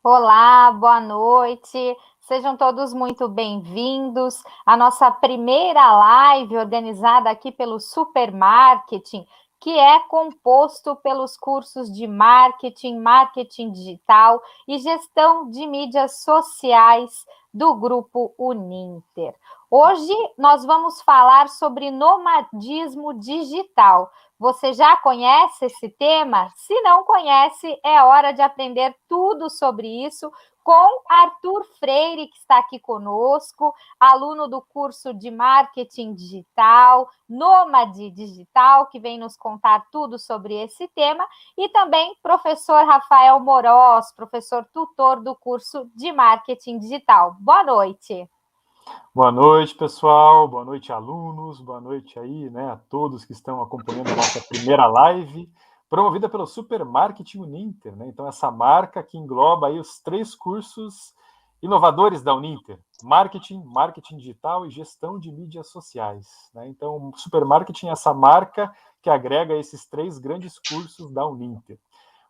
Olá, boa noite. Sejam todos muito bem-vindos à nossa primeira live organizada aqui pelo Supermarketing, que é composto pelos cursos de marketing, marketing digital e gestão de mídias sociais do Grupo Uninter. Hoje nós vamos falar sobre nomadismo digital. Você já conhece esse tema? Se não conhece, é hora de aprender tudo sobre isso com Arthur Freire, que está aqui conosco, aluno do curso de Marketing Digital, Nômade Digital, que vem nos contar tudo sobre esse tema, e também professor Rafael Moroz, professor tutor do curso de Marketing Digital. Boa noite. Boa noite, pessoal. Boa noite, alunos. Boa noite aí, né, a todos que estão acompanhando a nossa primeira live, promovida pelo Supermarketing Uninter, né? Então, essa marca que engloba aí os 3 cursos inovadores da Uninter: Marketing, Marketing Digital e Gestão de Mídias Sociais, né? Então, o Supermarketing é essa marca que agrega esses 3 grandes cursos da Uninter.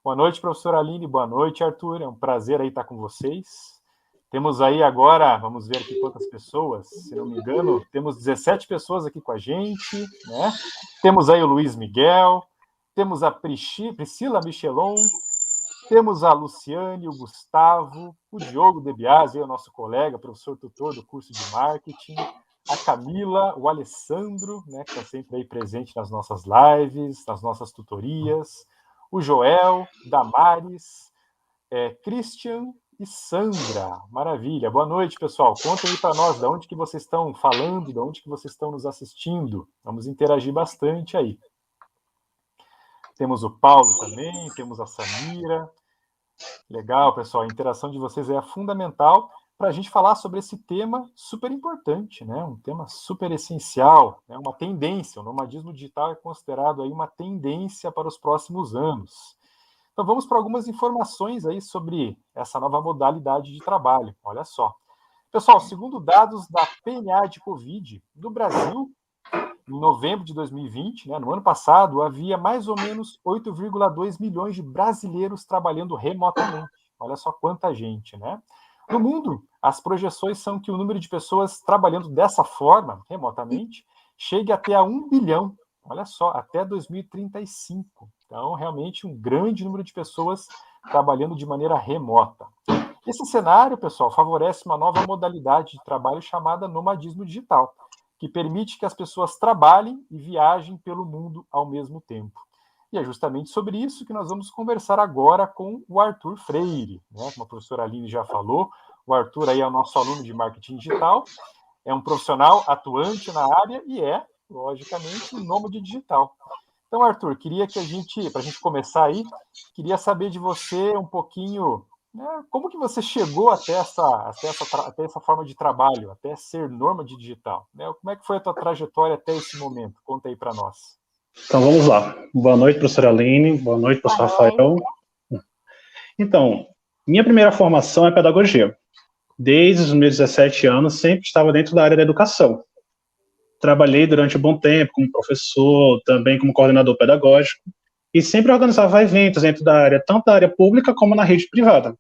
Boa noite, professora Aline. Boa noite, Arthur. É um prazer aí estar com vocês. Temos aí agora, vamos ver aqui quantas pessoas, se não me engano, temos 17 pessoas aqui com a gente, né? Temos aí o Luiz Miguel, temos a Priscila Michelon, temos a Luciane, o Gustavo, o Diogo De Biasi, o nosso colega, professor tutor do curso de marketing, a Camila, o Alessandro, né, que está sempre aí presente nas nossas lives, nas nossas tutorias, o Joel, Damares, Christian e Sandra. Maravilha. Boa noite, pessoal. Contem aí para nós de onde que vocês estão falando, de onde que vocês estão nos assistindo. Vamos interagir bastante aí. Temos o Paulo também, temos a Samira. Legal, pessoal. A interação de vocês é fundamental para a gente falar sobre esse tema super importante, né? Um tema super essencial, né? Uma tendência. O nomadismo digital é considerado aí uma tendência para os próximos anos. Então vamos para algumas informações aí sobre essa nova modalidade de trabalho. Olha só. Pessoal, segundo dados da PNA de Covid, no Brasil, em novembro de 2020, né, no ano passado, havia mais ou menos 8,2 milhões de brasileiros trabalhando remotamente. Olha só quanta gente, né? No mundo, as projeções são que o número de pessoas trabalhando dessa forma, remotamente, chegue até a 1 bilhão. Olha só, até 2035. Então, realmente, um grande número de pessoas trabalhando de maneira remota. Esse cenário, pessoal, favorece uma nova modalidade de trabalho chamada nomadismo digital, que permite que as pessoas trabalhem e viajem pelo mundo ao mesmo tempo. E é justamente sobre isso que nós vamos conversar agora com o Arthur Freire, né? Como a professora Aline já falou, o Arthur aí é o nosso aluno de marketing digital, é um profissional atuante na área e é, logicamente, um nômade digital. Então, Arthur, queria que para a gente começar aí, queria saber de você um pouquinho, né, como que você chegou até essa forma de trabalho, até ser nômade digital, né? Como é que foi a tua trajetória até esse momento? Conta aí para nós. Então vamos lá. Boa noite, professora Aline. Boa noite, professor Rafael. Então, minha primeira formação é pedagogia. Desde os meus 17 anos, sempre estava dentro da área da educação. Trabalhei durante um bom tempo como professor, também como coordenador pedagógico, e sempre organizava eventos dentro da área, tanto da área pública como na rede privada.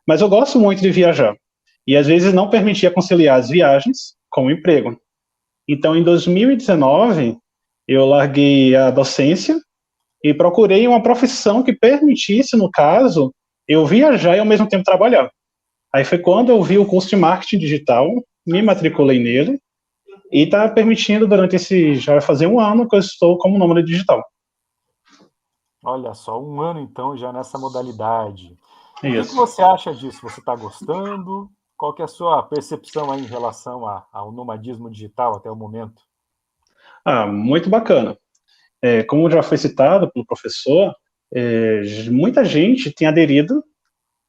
Mas eu gosto muito de viajar, e às vezes não permitia conciliar as viagens com o emprego. Então, em 2019, eu larguei a docência e procurei uma profissão que permitisse, no caso, eu viajar e ao mesmo tempo trabalhar. Aí foi quando eu vi o curso de marketing digital, me matriculei nele, e está permitindo durante já vai fazer um ano que eu estou como nômade digital. Olha só, um ano então já nessa modalidade. O que Isso. você acha disso? Você está gostando? Qual que é a sua percepção aí em relação ao nomadismo digital até o momento? Muito bacana. Como já foi citado pelo professor, muita gente tem aderido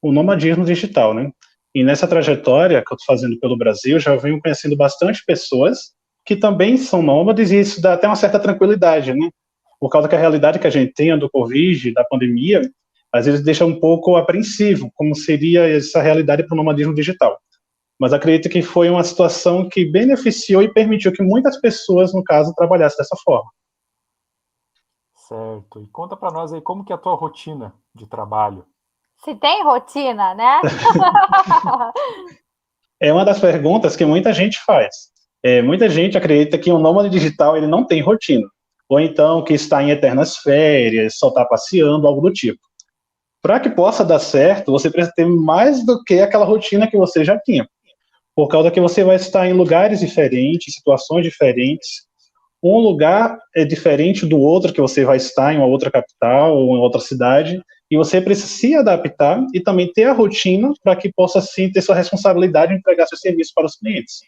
ao nomadismo digital, né? E nessa trajetória que eu estou fazendo pelo Brasil, já venho conhecendo bastante pessoas que também são nômades, e isso dá até uma certa tranquilidade, né? Por causa que a realidade que a gente tem do Covid, da pandemia, às vezes deixa um pouco apreensivo, como seria essa realidade para o nomadismo digital. Mas acredito que foi uma situação que beneficiou e permitiu que muitas pessoas, no caso, trabalhassem dessa forma. Certo. E conta para nós aí como que é a tua rotina de trabalho. Se tem rotina, né? É uma das perguntas que muita gente faz. Muita gente acredita que um nômade digital ele não tem rotina, ou então que está em eternas férias, só está passeando, algo do tipo. Para que possa dar certo, você precisa ter mais do que aquela rotina que você já tinha, por causa que você vai estar em lugares diferentes, situações diferentes. Um lugar é diferente do outro que você vai estar em uma outra capital ou em outra cidade, e você precisa se adaptar e também ter a rotina para que possa, sim, ter sua responsabilidade de entregar seu serviço para os clientes.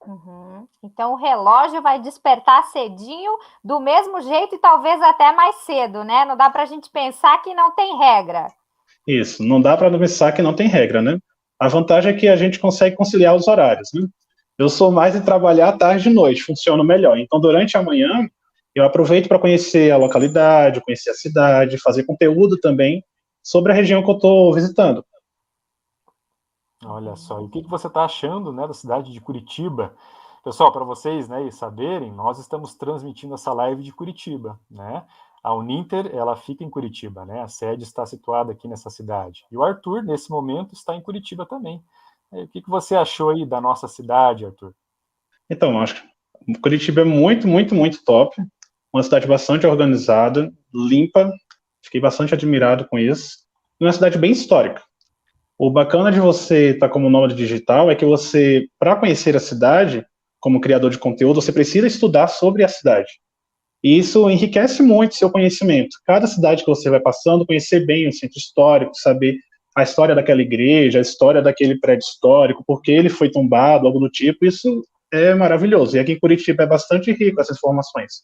Uhum. Então, o relógio vai despertar cedinho, do mesmo jeito e talvez até mais cedo, né? Não dá para a gente pensar que não tem regra. Isso, não dá para pensar que não tem regra, né? A vantagem é que a gente consegue conciliar os horários, né? Eu sou mais de trabalhar tarde e noite, funciona melhor. Então, durante a manhã, eu aproveito para conhecer a localidade, conhecer a cidade, fazer conteúdo também sobre a região que eu estou visitando. Olha só, e o que você está achando, né, da cidade de Curitiba? Pessoal, para vocês, né, saberem, nós estamos transmitindo essa live de Curitiba, né? A Uninter, ela fica em Curitiba, né? A sede está situada aqui nessa cidade. E o Arthur, nesse momento, está em Curitiba também. O que você achou aí da nossa cidade, Arthur? Então, acho que Curitiba é muito, muito, muito top. Uma cidade bastante organizada, limpa. Fiquei bastante admirado com isso. E uma cidade bem histórica. O bacana de você estar como nômade digital é que você, para conhecer a cidade, como criador de conteúdo, você precisa estudar sobre a cidade. E isso enriquece muito seu conhecimento. Cada cidade que você vai passando, conhecer bem o centro histórico, saber a história daquela igreja, a história daquele prédio histórico, por que ele foi tombado, algo do tipo, isso é maravilhoso. E aqui em Curitiba é bastante rico essas informações.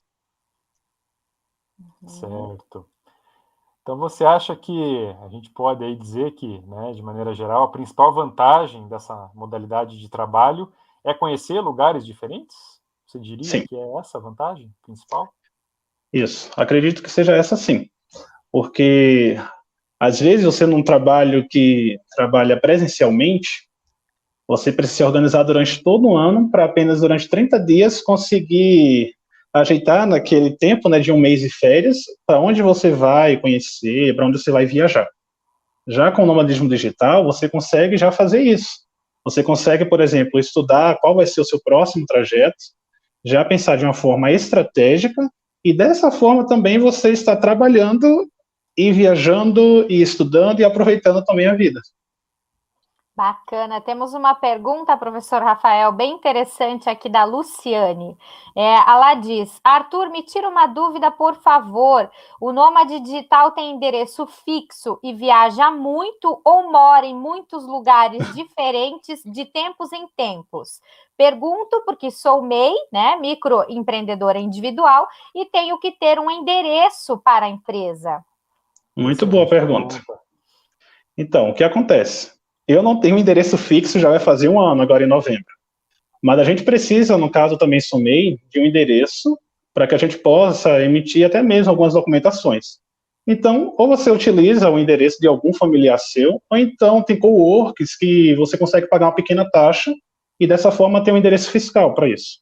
Certo. Então você acha que a gente pode aí dizer que, né, de maneira geral, a principal vantagem dessa modalidade de trabalho é conhecer lugares diferentes? Você diria Sim, que é essa a vantagem principal? isso. Acredito que seja essa sim. Porque às vezes você num trabalho que trabalha presencialmente, você precisa se organizar durante todo um ano para apenas durante 30 dias conseguir ajeitar naquele tempo, né, de um mês de férias, para onde você vai conhecer, para onde você vai viajar. Já com o nomadismo digital, você consegue já fazer isso. Você consegue, por exemplo, estudar qual vai ser o seu próximo trajeto, já pensar de uma forma estratégica, e dessa forma também você está trabalhando e viajando e estudando e aproveitando também a vida. Bacana. Temos uma pergunta, professor Rafael, bem interessante aqui da Luciane. Ela diz: Arthur, me tira uma dúvida, por favor. O nômade digital tem endereço fixo e viaja muito ou mora em muitos lugares diferentes de tempos em tempos? Pergunto porque sou MEI, né, microempreendedora individual, e tenho que ter um endereço para a empresa. Muito boa pergunta. Então, o que acontece? Eu não tenho um endereço fixo, já vai fazer um ano, agora em novembro. Mas a gente precisa, no caso também sou MEI, de um endereço para que a gente possa emitir até mesmo algumas documentações. Então, ou você utiliza o endereço de algum familiar seu, ou então tem coworks que você consegue pagar uma pequena taxa e dessa forma ter um endereço fiscal para isso.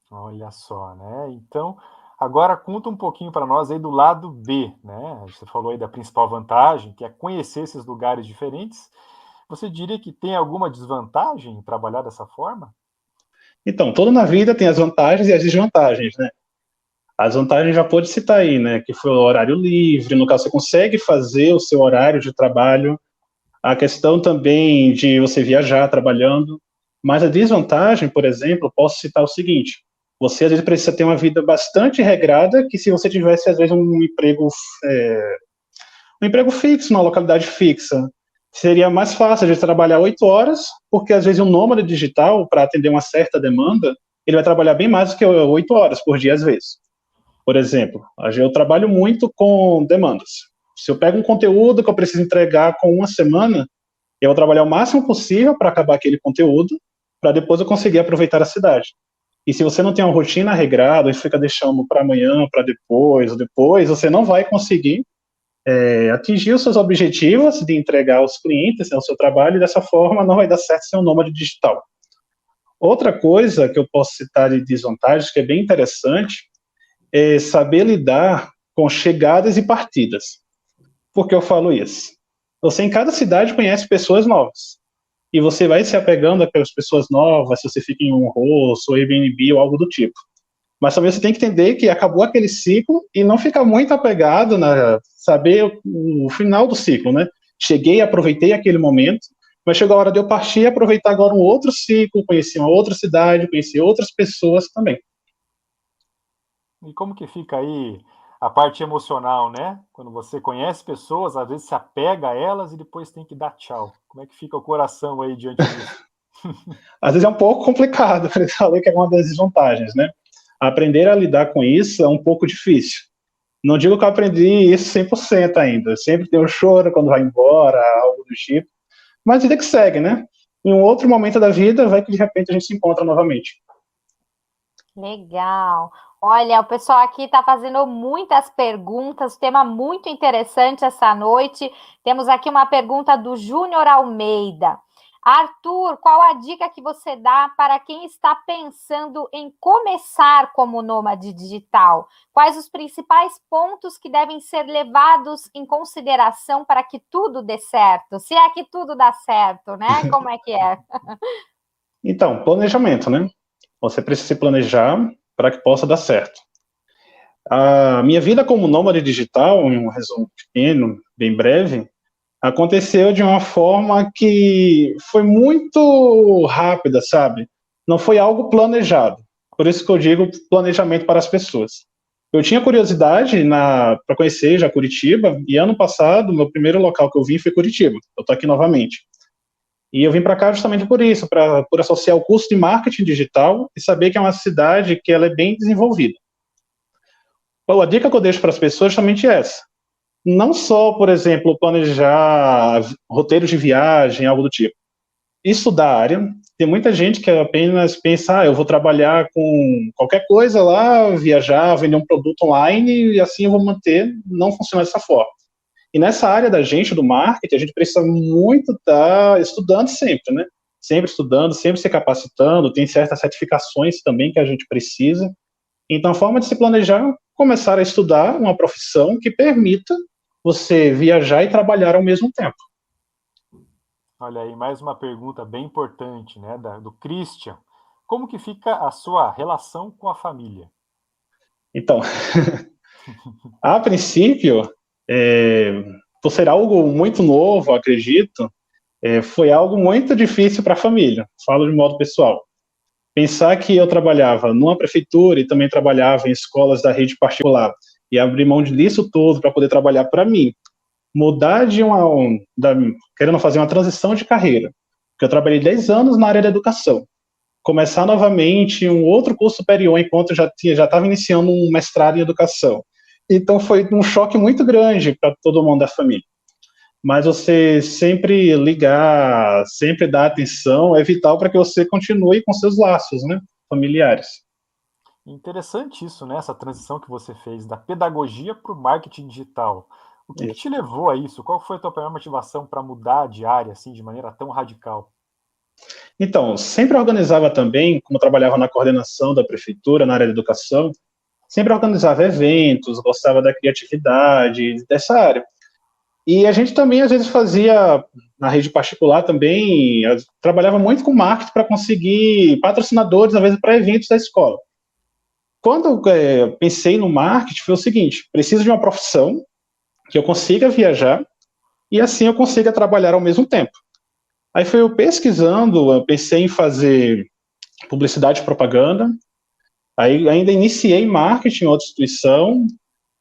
Olha só, né? Então, agora conta um pouquinho para nós aí do lado B, né? Você falou aí da principal vantagem, que é conhecer esses lugares diferentes. Você diria que tem alguma desvantagem em trabalhar dessa forma? Então, tudo na vida tem as vantagens e as desvantagens, né? As vantagens já pode citar aí, né? Que foi o horário livre, no caso você consegue fazer o seu horário de trabalho, a questão também de você viajar trabalhando, mas a desvantagem, por exemplo, posso citar o seguinte: você às vezes precisa ter uma vida bastante regrada, que se você tivesse às vezes um emprego fixo, uma localidade fixa, seria mais fácil de trabalhar 8 horas, porque às vezes um nômade digital, para atender uma certa demanda, ele vai trabalhar bem mais do que 8 horas por dia às vezes. Por exemplo, eu trabalho muito com demandas. Se eu pego um conteúdo que eu preciso entregar com uma semana, eu vou trabalhar o máximo possível para acabar aquele conteúdo, para depois eu conseguir aproveitar a cidade. E se você não tem uma rotina regrada e fica deixando para amanhã, para depois, você não vai conseguir atingir os seus objetivos de entregar aos clientes, né, o seu trabalho, e dessa forma não vai dar certo ser um nômade digital. Outra coisa que eu posso citar de desvantagens, que é bem interessante, é saber lidar com chegadas e partidas. Por que eu falo isso? Você em cada cidade conhece pessoas novas. E você vai se apegando àquelas pessoas novas, se você fica em um host, ou Airbnb, ou algo do tipo. Mas também você tem que entender que acabou aquele ciclo e não ficar muito apegado na saber o final do ciclo, né? Cheguei, aproveitei aquele momento, mas chegou a hora de eu partir e aproveitar agora um outro ciclo, conhecer uma outra cidade, conhecer outras pessoas também. E como que fica aí a parte emocional, né? Quando você conhece pessoas, às vezes se apega a elas e depois tem que dar tchau. Como é que fica o coração aí diante disso? Às vezes é um pouco complicado, por isso eu falei que é uma das desvantagens, né? Aprender a lidar com isso é um pouco difícil. Não digo que eu aprendi isso 100% ainda. Sempre tem um choro quando vai embora, algo do tipo. Mas vida que segue, né? Em um outro momento da vida, vai que de repente a gente se encontra novamente. Legal. Olha, o pessoal aqui está fazendo muitas perguntas, tema muito interessante essa noite. Temos aqui uma pergunta do Júnior Almeida. Arthur, qual a dica que você dá para quem está pensando em começar como nômade digital? Quais os principais pontos que devem ser levados em consideração para que tudo dê certo? Se é que tudo dá certo, né? Como é que é? Então, planejamento, né? Você precisa se planejar para que possa dar certo. A minha vida como nômade digital, em um resumo pequeno, bem breve, aconteceu de uma forma que foi muito rápida, sabe? Não foi algo planejado. Por isso que eu digo planejamento para as pessoas. Eu tinha curiosidade para conhecer já Curitiba, e ano passado, meu primeiro local que eu vim foi Curitiba. Eu estou aqui novamente. E eu vim para cá justamente por isso, por associar o curso de marketing digital e saber que é uma cidade que ela é bem desenvolvida. Bom, a dica que eu deixo para as pessoas é justamente essa. Não só, por exemplo, planejar roteiros de viagem, algo do tipo. Estudar a área. Tem muita gente que apenas pensa, eu vou trabalhar com qualquer coisa lá, viajar, vender um produto online e assim eu vou manter. Não funciona dessa forma. E nessa área da gente, do marketing, a gente precisa muito estar estudando sempre, né? Sempre estudando, sempre se capacitando, tem certas certificações também que a gente precisa. Então, a forma de se planejar, começar a estudar uma profissão que permita você viajar e trabalhar ao mesmo tempo. Olha aí, mais uma pergunta bem importante, né, do Christian. Como que fica a sua relação com a família? Então, a princípio, por ser algo muito novo, acredito, foi algo muito difícil para a família, falo de modo pessoal. Pensar que eu trabalhava numa prefeitura e também trabalhava em escolas da rede particular e abrir mão disso tudo para poder trabalhar para mim, mudar querendo fazer uma transição de carreira, porque eu trabalhei 10 anos na área da educação, começar novamente um outro curso superior enquanto eu já estava iniciando um mestrado em educação. Então foi um choque muito grande para todo mundo da família. Mas você sempre ligar, sempre dar atenção é vital para que você continue com seus laços, né, familiares. Interessante isso, né? Essa transição que você fez da pedagogia para o marketing digital. O que te levou a isso? Qual foi a tua primeira motivação para mudar de área assim de maneira tão radical? Então, sempre organizava também, como trabalhava na coordenação da prefeitura, na área da educação, sempre organizava eventos, gostava da criatividade, dessa área. E a gente também, às vezes, fazia, na rede particular também, trabalhava muito com marketing para conseguir patrocinadores, às vezes, para eventos da escola. Quando eu pensei no marketing, foi o seguinte, preciso de uma profissão que eu consiga viajar e assim eu consiga trabalhar ao mesmo tempo. Aí foi eu pesquisando, eu pensei em fazer publicidade e propaganda, aí ainda iniciei marketing em outra instituição,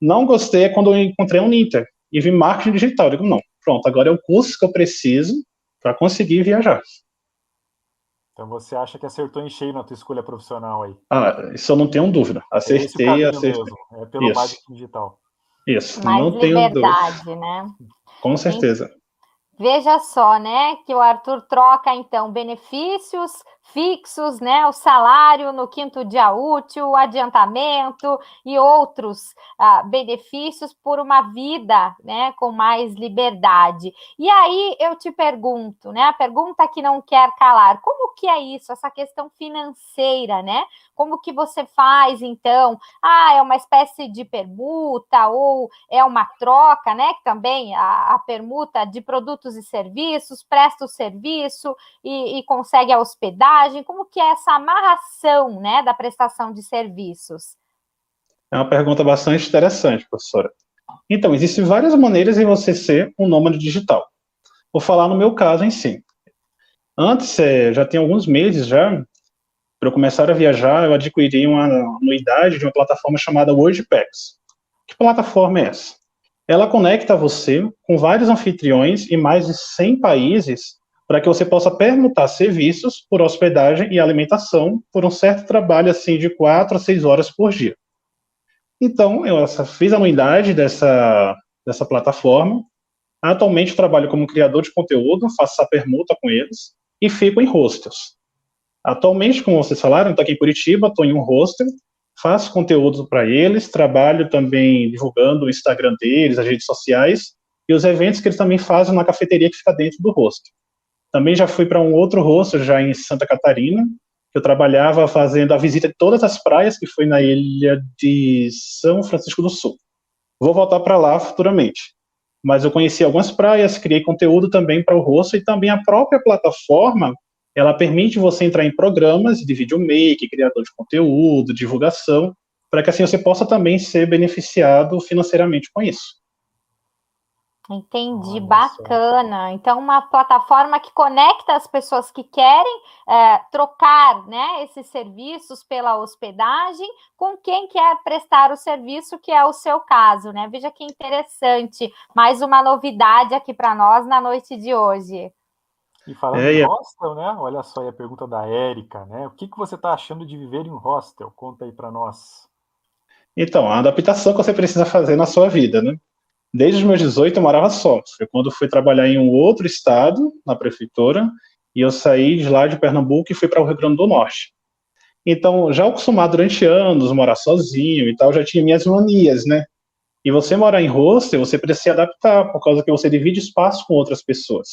não gostei é quando eu encontrei um Ninter e vi marketing digital. Eu digo, não, pronto, agora é o curso que eu preciso para conseguir viajar. Então você acha que acertou em cheio na tua escolha profissional aí? Ah, isso eu não tenho dúvida. É esse o caminho mesmo, é pelo Isso. marketing digital. Isso, Mais não tenho dúvida. liberdade, né? Com certeza. Veja só, né, que o Arthur troca, então, benefícios fixos, né? O salário no quinto dia útil, o adiantamento e outros benefícios por uma vida, né, com mais liberdade. E aí eu te pergunto, né? A pergunta que não quer calar, como que é isso, essa questão financeira, né? Como que você faz, então? É uma espécie de permuta ou é uma troca, né? Que também a permuta de produtos e serviços, presta o serviço e consegue a hospedagem. Como que é essa amarração, né, da prestação de serviços? É uma pergunta bastante interessante, professora. Então, existem várias maneiras de você ser um nômade digital. Vou falar no meu caso em si. Antes, já tem alguns meses já, para eu começar a viajar, eu adquiri uma anuidade de uma plataforma chamada WordPax. Que plataforma é essa? Ela conecta você com vários anfitriões em mais de 100 países para que você possa permutar serviços por hospedagem e alimentação por um certo trabalho assim de 4 a 6 horas por dia. Então, eu fiz a anuidade dessa plataforma. Atualmente, trabalho como criador de conteúdo, faço essa permuta com eles e fico em hostels. Atualmente, como vocês falaram, estou aqui em Curitiba, estou em um hostel, faço conteúdo para eles, trabalho também divulgando o Instagram deles, as redes sociais e os eventos que eles também fazem na cafeteria que fica dentro do hostel. Também já fui para um outro hostel, já em Santa Catarina, que eu trabalhava fazendo a visita de todas as praias, que foi na ilha de São Francisco do Sul. Vou voltar para lá futuramente. Mas eu conheci algumas praias, criei conteúdo também para o hostel e também a própria plataforma, ela permite você entrar em programas de videomaker, criador de conteúdo, divulgação, para que assim você possa também ser beneficiado financeiramente com isso. Entendi, bacana. Então, uma plataforma que conecta as pessoas que querem trocar, né, esses serviços pela hospedagem com quem quer prestar o serviço, que é o seu caso, né? Veja que interessante. Mais uma novidade aqui para nós na noite de hoje. E falando de hostel, né? Olha só aí a pergunta da Érica, né? O que você está achando de viver em um hostel? Conta aí para nós. Então, a adaptação que você precisa fazer na sua vida, né? Desde os meus 18 eu morava só. Foi quando fui trabalhar em um outro estado, na prefeitura, e eu saí de lá de Pernambuco e fui para o Rio Grande do Norte. Então, já acostumado durante anos, morar sozinho e tal, já tinha minhas manias, né? E você morar em hostel, você precisa se adaptar, por causa que você divide espaço com outras pessoas.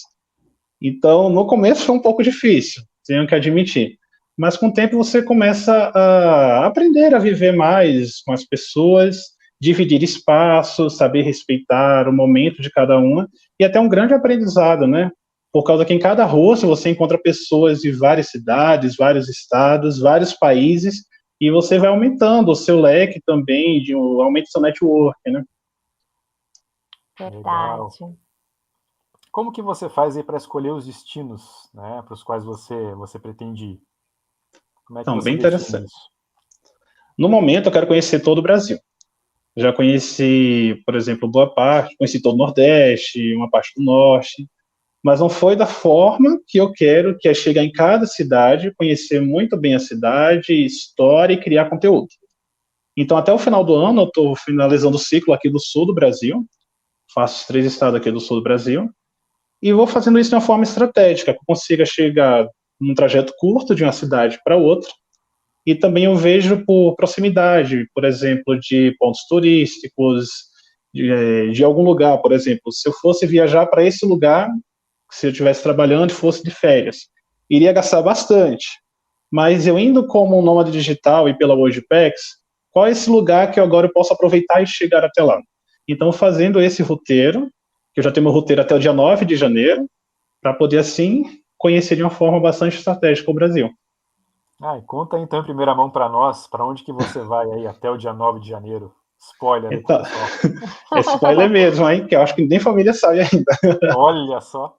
Então, no começo foi um pouco difícil, tenho que admitir. Mas com o tempo você começa a aprender a viver mais com as pessoas, dividir espaço, saber respeitar o momento de cada uma, e até um grande aprendizado, né? Por causa que em cada hostel você encontra pessoas de várias cidades, vários estados, vários países, e você vai aumentando o seu leque também, aumenta o seu network, né? Verdade. Legal. Como que você faz aí para escolher os destinos, né, para os quais você pretende ir? Como é que Então, você bem interessante. isso? No momento, eu quero conhecer todo o Brasil. Já conheci, por exemplo, boa parte, conheci todo o Nordeste, uma parte do Norte, mas não foi da forma que eu quero, que é chegar em cada cidade, conhecer muito bem a cidade, história e criar conteúdo. Então, até o final do ano, eu estou finalizando o ciclo aqui do sul do Brasil, faço os 3 estados aqui do sul do Brasil, e vou fazendo isso de uma forma estratégica, que eu consiga chegar num trajeto curto de uma cidade para outra, e também eu vejo por proximidade, por exemplo, de pontos turísticos, de algum lugar, por exemplo, se eu fosse viajar para esse lugar, se eu estivesse trabalhando e fosse de férias, iria gastar bastante, mas eu indo como um nômade digital e pela WordPax, qual é esse lugar que agora eu posso aproveitar e chegar até lá? Então, fazendo esse roteiro, que eu já tenho meu roteiro até o dia 9 de janeiro, para poder, assim, conhecer de uma forma bastante estratégica o Brasil. E conta então em primeira mão para nós, para onde que você vai aí até o dia 9 de janeiro? Spoiler aí pro pessoal. É spoiler mesmo, hein? Que eu acho que nem família sabe ainda. Olha só.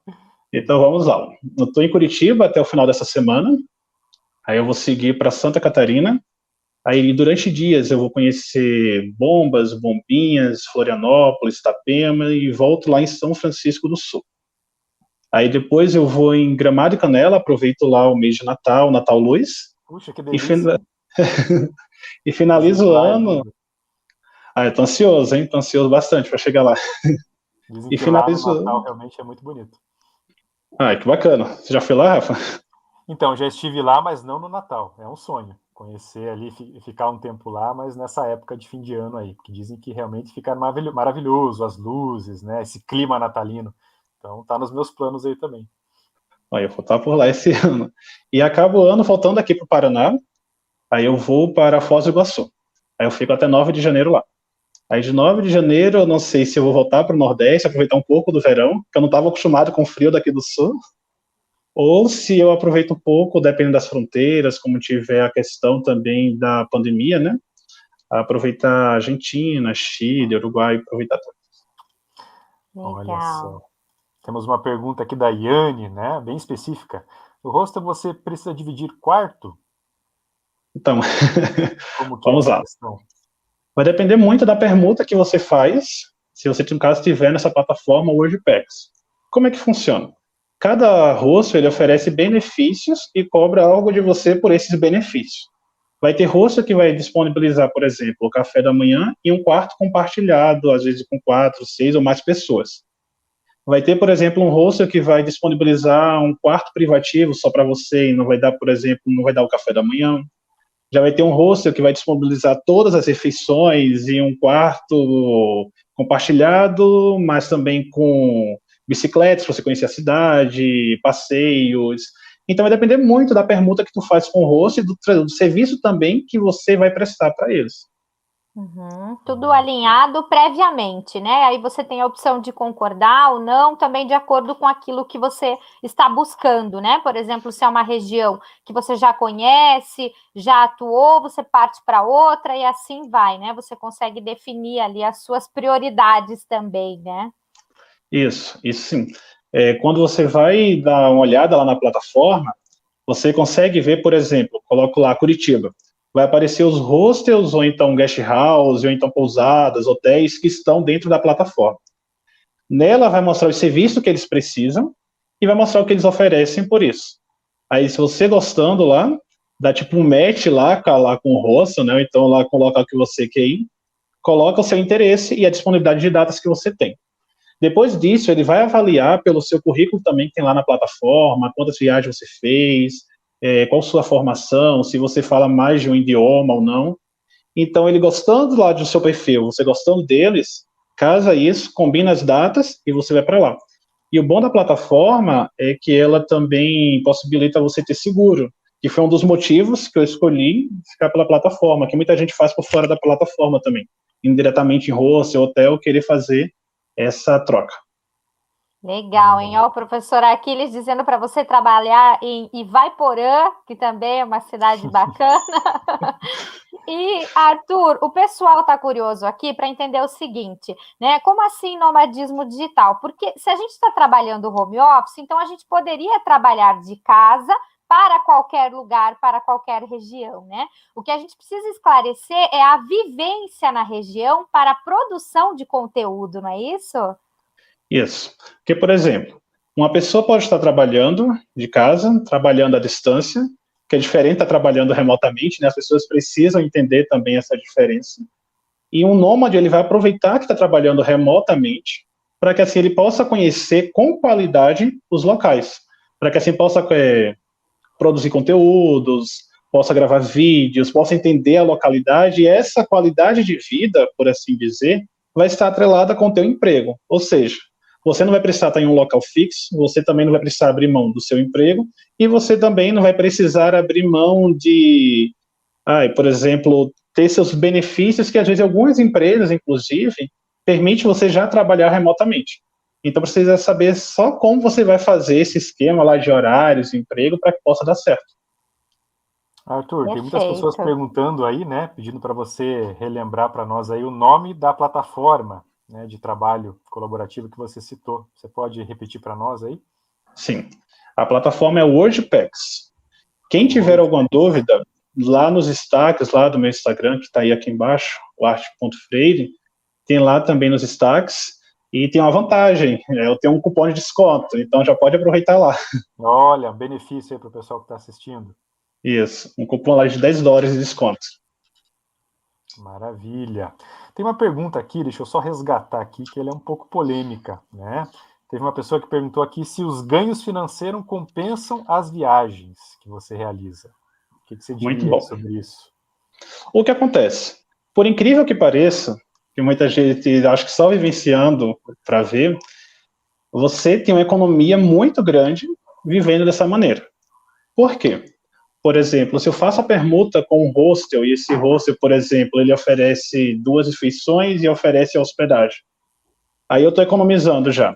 Então vamos lá. Eu estou em Curitiba até o final dessa semana. Aí eu vou seguir para Santa Catarina. Aí durante dias eu vou conhecer Bombas, Bombinhas, Florianópolis, Itapema e volto lá em São Francisco do Sul. Aí depois eu vou em Gramado e Canela, aproveito lá o mês de Natal, Natal Luz. Puxa, que delícia. E finalizo o ano. Eu tô ansioso, hein? Tô ansioso bastante para chegar lá. Dizem que lá no Natal realmente é muito bonito. Que bacana. Você já foi lá, Rafa? Então, já estive lá, mas não no Natal. É um sonho conhecer ali, ficar um tempo lá, mas nessa época de fim de ano aí, porque dizem que realmente fica maravilhoso, as luzes, né? Esse clima natalino. Então, tá nos meus planos aí também. Olha, eu vou estar por lá esse ano. E acabo o ano voltando aqui para o Paraná, aí eu vou para Foz do Iguaçu. Aí eu fico até 9 de janeiro lá. Aí de 9 de janeiro, eu não sei se eu vou voltar para o Nordeste, aproveitar um pouco do verão, porque eu não estava acostumado com o frio daqui do Sul, ou se eu aproveito um pouco, dependendo das fronteiras, como tiver a questão também da pandemia, né? Aproveitar Argentina, Chile, Uruguai, aproveitar tudo. Olha só. Temos uma pergunta aqui da Yane, né? Bem específica. No hostel você precisa dividir quarto? Então, Como que vamos é essa lá. questão? Vai depender muito da permuta que você faz, se você, no caso, estiver nessa plataforma WordPax. Como é que funciona? Cada hostel ele oferece benefícios e cobra algo de você por esses benefícios. Vai ter hostel que vai disponibilizar, por exemplo, o café da manhã e um quarto compartilhado, às vezes com 4, 6 ou mais pessoas. Vai ter, por exemplo, um hostel que vai disponibilizar um quarto privativo só para você e não vai dar, por exemplo, não vai dar o café da manhã. Já vai ter um hostel que vai disponibilizar todas as refeições em um quarto compartilhado, mas também com bicicletas para você conhecer a cidade, passeios. Então vai depender muito da permuta que tu faz com o host e do serviço também que você vai prestar para eles. Tudo alinhado previamente, né? Aí você tem a opção de concordar ou não, também de acordo com aquilo que você está buscando, né? Por exemplo, se é uma região que você já conhece, já atuou, você parte para outra e assim vai, né? Você consegue definir ali as suas prioridades também, né? Isso sim. Quando você vai dar uma olhada lá na plataforma, você consegue ver, por exemplo, coloco lá Curitiba, vai aparecer os hostels, ou então guest house, ou então pousadas, hotéis que estão dentro da plataforma. Nela vai mostrar o serviço que eles precisam e vai mostrar o que eles oferecem por isso. Aí, se você gostando lá, dá tipo um match lá com o hostel, né? Então lá coloca o que você quer ir, coloca o seu interesse e a disponibilidade de datas que você tem. Depois disso, ele vai avaliar pelo seu currículo também que tem lá na plataforma, quantas viagens você fez, qual sua formação, se você fala mais de um idioma ou não. Então, ele gostando lá do seu perfil, você gostando deles, casa isso, combina as datas e você vai para lá. E o bom da plataforma é que ela também possibilita você ter seguro, que foi um dos motivos que eu escolhi ficar pela plataforma, que muita gente faz por fora da plataforma também, indiretamente em hostel, hotel, querer fazer essa troca. Legal, hein? Ó, o professor Aquiles dizendo para você trabalhar em Ivaiporã, que também é uma cidade bacana. E, Arthur, o pessoal está curioso aqui para entender o seguinte, né? Como assim nomadismo digital? Porque se a gente está trabalhando home office, então a gente poderia trabalhar de casa para qualquer lugar, para qualquer região, né? O que a gente precisa esclarecer é a vivência na região para a produção de conteúdo, não é isso? Isso. Porque, por exemplo, uma pessoa pode estar trabalhando de casa, trabalhando à distância, que é diferente de estar trabalhando remotamente, né? As pessoas precisam entender também essa diferença. E um nômade, ele vai aproveitar que está trabalhando remotamente, para que assim ele possa conhecer com qualidade os locais, para que assim possa produzir conteúdos, possa gravar vídeos, possa entender a localidade, e essa qualidade de vida, por assim dizer, vai estar atrelada com o teu emprego. Ou seja, você não vai precisar estar em um local fixo, você também não vai precisar abrir mão do seu emprego, e você também não vai precisar abrir mão de, por exemplo, ter seus benefícios, que às vezes algumas empresas, inclusive, permite você já trabalhar remotamente. Então precisa saber só como você vai fazer esse esquema lá de horários, emprego, para que possa dar certo. Arthur, tem muitas pessoas perguntando aí, né, pedindo para você relembrar para nós aí o nome da plataforma, né, de trabalho colaborativo que você citou. Você pode repetir para nós aí? Sim. A plataforma é o WordPax. Quem tiver alguma dúvida, lá nos destaques lá do meu Instagram, que está aí aqui embaixo, o arte.freire, tem lá também nos destaques, e tem uma vantagem, eu tenho um cupom de desconto, então já pode aproveitar lá. Olha, benefício aí para o pessoal que está assistindo. Isso, um cupom lá de $10 de desconto. Maravilha. Tem uma pergunta aqui, deixa eu só resgatar aqui, que ela é um pouco polêmica, né? Teve uma pessoa que perguntou aqui se os ganhos financeiros compensam as viagens que você realiza. O que você diria sobre isso? O que acontece? Por incrível que pareça, que muita gente acha que só vivenciando para ver, você tem uma economia muito grande vivendo dessa maneira. Por quê? Por exemplo, se eu faço a permuta com um hostel, e esse hostel, por exemplo, ele oferece 2 refeições e oferece a hospedagem. Aí eu estou economizando já.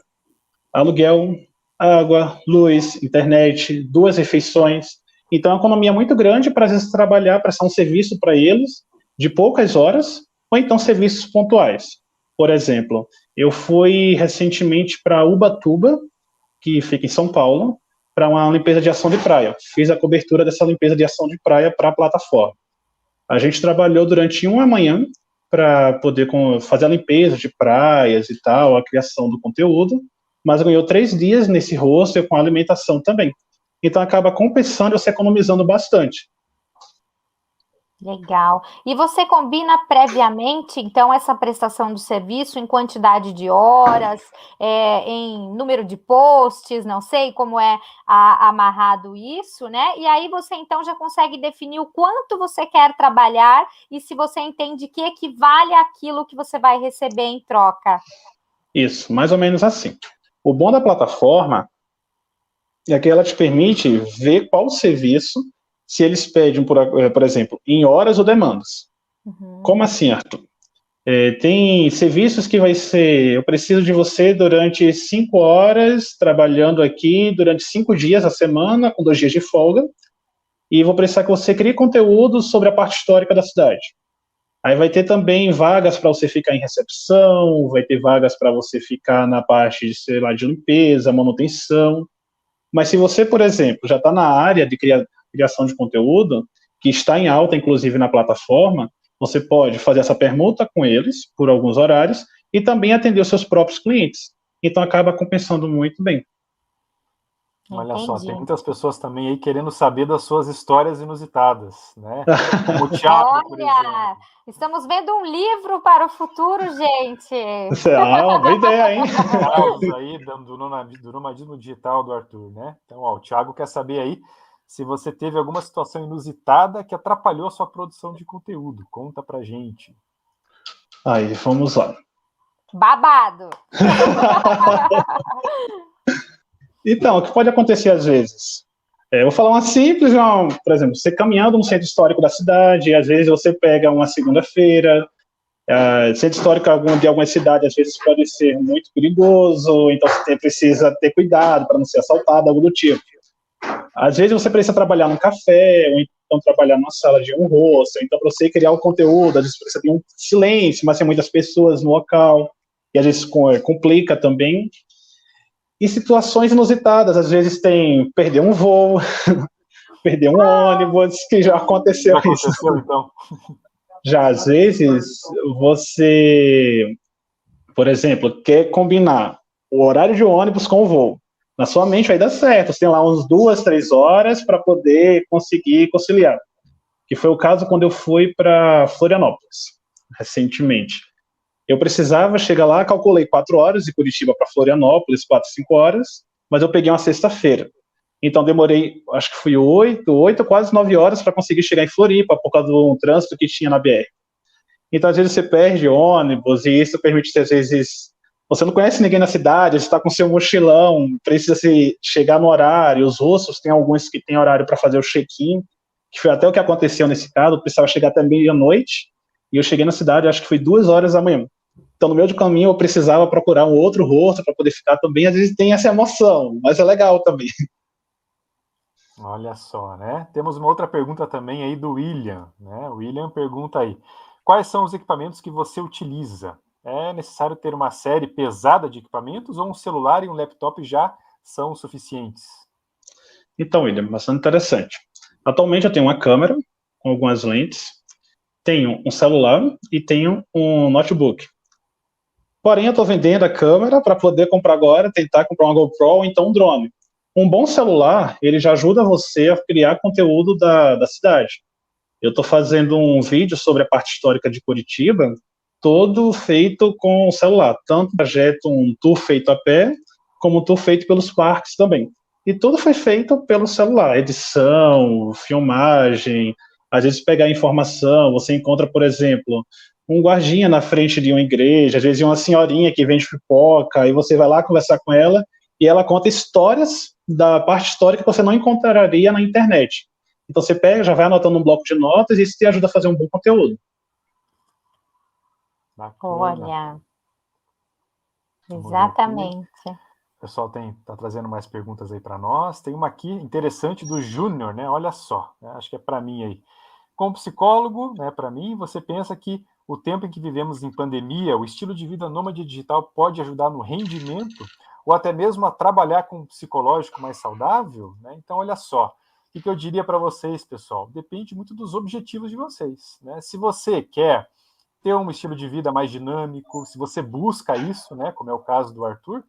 Aluguel, água, luz, internet, 2 refeições. Então, é uma economia muito grande para, às vezes, trabalhar, prestar um serviço para eles, de poucas horas, ou então serviços pontuais. Por exemplo, eu fui recentemente para Ubatuba, que fica em São Paulo, para uma limpeza de ação de praia. Fiz a cobertura dessa limpeza de ação de praia para a plataforma. A gente trabalhou durante uma manhã para poder fazer a limpeza de praias e tal, a criação do conteúdo, mas ganhou 3 dias nesse hostel com alimentação também. Então acaba compensando, você economizando bastante. Legal. E você combina previamente, então, essa prestação de serviço em quantidade de horas, em número de posts, não sei como é amarrado isso, né? E aí você, então, já consegue definir o quanto você quer trabalhar e se você entende que equivale àquilo que você vai receber em troca. Isso, mais ou menos assim. O bom da plataforma é que ela te permite ver qual o serviço, se eles pedem, por exemplo, em horas ou demandas. Uhum. Como assim, Arthur? Tem serviços que vai ser, eu preciso de você durante 5 horas, trabalhando aqui durante 5 dias a semana, com 2 dias de folga, e vou precisar que você crie conteúdo sobre a parte histórica da cidade. Aí vai ter também vagas para você ficar em recepção, vai ter vagas para você ficar na parte de, sei lá, de limpeza, manutenção. Mas se você, por exemplo, já está na área de criação de conteúdo, que está em alta, inclusive, na plataforma, você pode fazer essa permuta com eles, por alguns horários, e também atender os seus próprios clientes. Então, acaba compensando muito bem. Olha só, tem muitas pessoas também aí querendo saber das suas histórias inusitadas, né? Como o Thiago, por exemplo. Estamos vendo um livro para o futuro, gente. Boa ideia, hein? Casos aí do nomadismo digital do Arthur, né? Então, ó, o Thiago quer saber aí se você teve alguma situação inusitada que atrapalhou a sua produção de conteúdo. Conta pra gente. Aí, vamos lá. Babado! Então, o que pode acontecer às vezes? Eu vou falar uma simples, por exemplo, você caminhando no centro histórico da cidade, às vezes você pega uma segunda-feira, centro histórico de alguma cidade, às vezes pode ser muito perigoso, então você precisa ter cuidado para não ser assaltado, algo do tipo. Às vezes você precisa trabalhar num café, ou então trabalhar numa sala de um rosto, então para você criar o conteúdo, às vezes você tem um silêncio, mas tem muitas pessoas no local, e às vezes complica também. E situações inusitadas, às vezes tem perder um voo, perder um ônibus, que já aconteceu isso. Então. Já, às vezes, você, por exemplo, quer combinar o horário de ônibus com o voo. Na sua mente vai dar certo, você tem lá uns 2, 3 horas para poder conseguir conciliar. Que foi o caso quando eu fui para Florianópolis, recentemente. Eu precisava chegar lá, calculei 4 horas de Curitiba para Florianópolis, 4, 5 horas, mas eu peguei uma sexta-feira. Então demorei, acho que fui 8, quase 9 horas para conseguir chegar em Floripa, por causa do trânsito que tinha na BR. Então às vezes você perde ônibus, e isso permite que às vezes você não conhece ninguém na cidade, você está com seu mochilão, precisa chegar no horário. Os russos tem alguns que têm horário para fazer o check-in, que foi até o que aconteceu nesse caso, eu precisava chegar até meia-noite, e eu cheguei na cidade, acho que foi 2 horas da manhã. Então, no meio do caminho, eu precisava procurar um outro rosto para poder ficar também. Às vezes tem essa emoção, mas é legal também. Olha só, né? Temos uma outra pergunta também aí do William, né? O William pergunta aí: quais são os equipamentos que você utiliza? É necessário ter uma série pesada de equipamentos ou um celular e um laptop já são suficientes? Então, William, bastante interessante. Atualmente eu tenho uma câmera com algumas lentes, tenho um celular e tenho um notebook. Porém, eu estou vendendo a câmera para poder comprar agora, tentar comprar uma GoPro ou então um drone. Um bom celular, ele já ajuda você a criar conteúdo da cidade. Eu estou fazendo um vídeo sobre a parte histórica de Curitiba, todo feito com o celular. Tanto projeto um tour feito a pé, como tour feito pelos parques também. E tudo foi feito pelo celular, edição, filmagem, às vezes pegar informação, você encontra, por exemplo, um guardinha na frente de uma igreja, às vezes uma senhorinha que vende pipoca, e você vai lá conversar com ela, e ela conta histórias da parte histórica que você não encontraria na internet. Então você pega, já vai anotando um bloco de notas, e isso te ajuda a fazer um bom conteúdo. Bacana. Olha, Vamos ver exatamente. aqui. O pessoal tá trazendo mais perguntas aí para nós. Tem uma aqui interessante do Júnior, né? Olha só, né? Acho que é para mim aí. Como psicólogo, né, para mim, você pensa que o tempo em que vivemos em pandemia, o estilo de vida nômade digital pode ajudar no rendimento ou até mesmo a trabalhar com um psicológico mais saudável? Né? Então, olha só, o que eu diria para vocês, pessoal? Depende muito dos objetivos de vocês. Né? Se você quer ter um estilo de vida mais dinâmico, se você busca isso, né, como é o caso do Arthur,